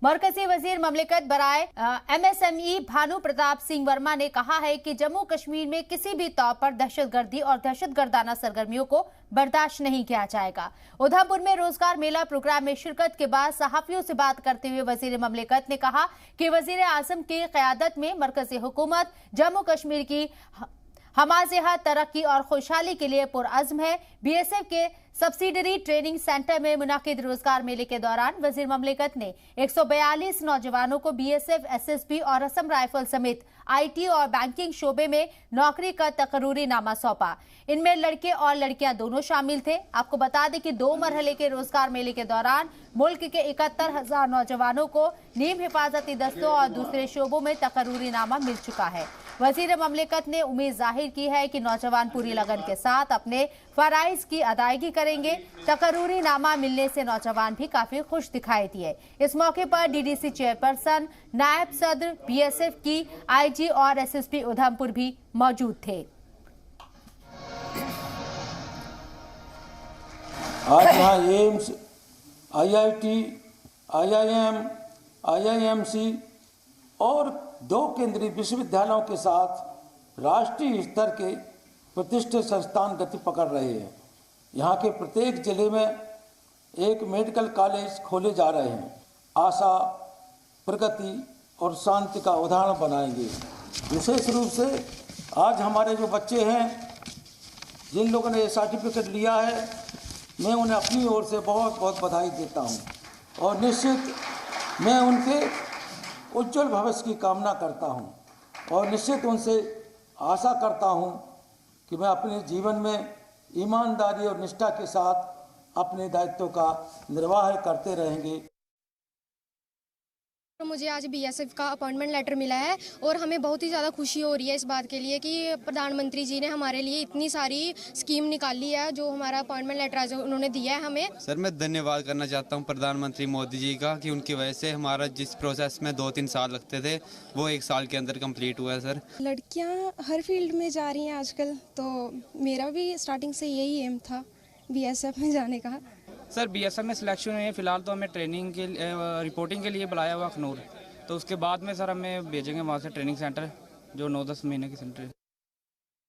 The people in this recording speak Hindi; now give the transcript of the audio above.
मरकजी वजीर ममलिकत बराए MSME भानु प्रताप सिंह वर्मा ने कहा है कि जम्मू कश्मीर में किसी भी तौर पर दहशतगर्दी और दहशतगर्दाना सरगर्मियों को बर्दाश्त नहीं किया जाएगा। उधमपुर में रोजगार मेला प्रोग्राम में शिरकत के बाद सहाफियों से बात करते हुए वजीर ममलिकत ने कहा कि वजीर आजम की क़यादत में मरकजी हुकूमत जम्मू कश्मीर की हमाजेहा तरक्की और खुशहाली के लिए पुरअज़्म है। BSF के सब्सिडरी ट्रेनिंग सेंटर में मुनाकिद रोजगार मेले के दौरान वजीर ममलिकत ने 142 नौजवानों को BSF SSB और असम राइफल समेत IT और बैंकिंग शोबे में नौकरी का तकरूरी नामा सौंपा। इनमें लड़के और लड़कियां दोनों शामिल थे। आपको बता दें कि 2 मरहले के रोजगार मेले के दौरान मुल्क के 71,000 नौजवानों को नीम हिफाजती दस्तों और दूसरे शोबों में तकरूरी नामा मिल चुका है। वजीर ममलिकत ने उम्मीद जाहिर की है कि नौजवान पूरी लगन के साथ अपने फराइज की अदायगी करेंगे। तकरूरी नामा मिलने से नौजवान भी काफी खुश दिखाई दिए। इस मौके पर DDC चेयरपर्सन, नायब सदर BSF की IG और SSP उधमपुर भी मौजूद थे। आज यहाँ एम्स, IIT, IIM, IIMC और 2 केंद्रीय विश्वविद्यालयों के साथ राष्ट्रीय स्तर के प्रतिष्ठित संस्थान गति पकड़ रहे हैं। यहाँ के प्रत्येक जिले में एक मेडिकल कॉलेज खोले जा रहे हैं। आशा, प्रगति और शांति का उदाहरण बनाएंगे। विशेष रूप से आज हमारे जो बच्चे हैं, जिन लोगों ने ये सर्टिफिकेट लिया है, मैं उन्हें अपनी ओर से बहुत बहुत बधाई देता हूँ और निश्चित मैं उनके उज्जवल भविष्य की कामना करता हूं और निश्चित उनसे आशा करता हूं कि मैं अपने जीवन में ईमानदारी और निष्ठा के साथ अपने दायित्वों का निर्वाह करते रहेंगे। मुझे आज BSF का अपॉइंटमेंट लेटर मिला है और हमें बहुत ही ज़्यादा खुशी हो रही है इस बात के लिए कि प्रधानमंत्री जी ने हमारे लिए इतनी सारी स्कीम निकाली है। जो हमारा अपॉइंटमेंट लेटर आज उन्होंने दिया है हमें। सर, मैं धन्यवाद करना चाहता हूं प्रधानमंत्री मोदी जी का कि उनकी वजह से हमारा जिस प्रोसेस में 2-3 साल लगते थे वो 1 साल के अंदर कम्प्लीट हुआ है। सर, लड़कियाँ हर फील्ड में जा रही हैं आजकल, तो मेरा भी स्टार्टिंग से यही एम था BSF में जाने का। सर, BSF में सिलेक्शन हुई है। फ़िलहाल तो हमें ट्रेनिंग के रिपोर्टिंग के लिए बुलाया हुआ अखनूर, तो उसके बाद में सर हमें भेजेंगे वहाँ से ट्रेनिंग सेंटर जो 9-10 महीने की सेंटर है।